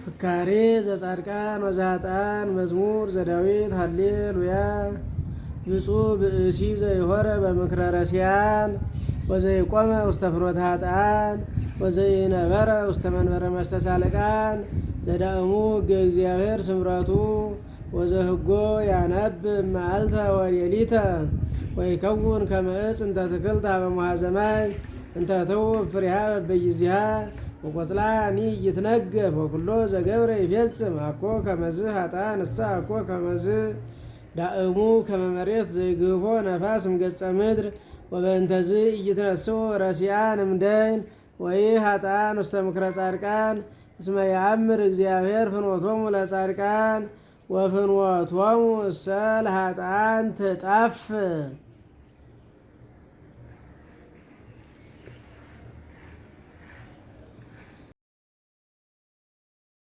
ፍካሬ ዘጻድቃን ወዘኃጥአን መዝሙር ዘዳዊት ሃሌሉያ። ብፁዕ ብእሲ ዘይሆረ በምክረ ረሲያን ወዘይቆመ ውስተ ፍኖተ ኃጥአን ወዘይነበረ ውስተ መንበረ መስተሳልቃን ዘዳእሙ ሕገ እግዚአብሔር ስምረቱ ወዘህጎ ያነብ መዓልተ ወሌሊተ ወይከውን ከመ ዕፅ እንተ ትክልት ኀበ ሙኃዘ ማይ እንተ ትውብ ፍሬሃ በበጊዜሃ ወቈጽላኒ ይትነገፍ ወኩሎ ዘገብረ ይፌጽም አኮ ከመዝ ኃጥአን እሳ አኮ ከመዝ ዳእሙ ከመ መሬት ዘይግህፎ ነፋስ እምገጸ ምድር ወበእንተዝ ኢይትነስኡ ረሲያን እምደይን ወኢኃጥአን ውስተ ምክረ ጻድቃን እስመ ያአምር እግዚአብሔር ፍኖቶሙ ለጻድቃን ወፍኖቶሙ እሰ ለኃጥአን ትጠፍ።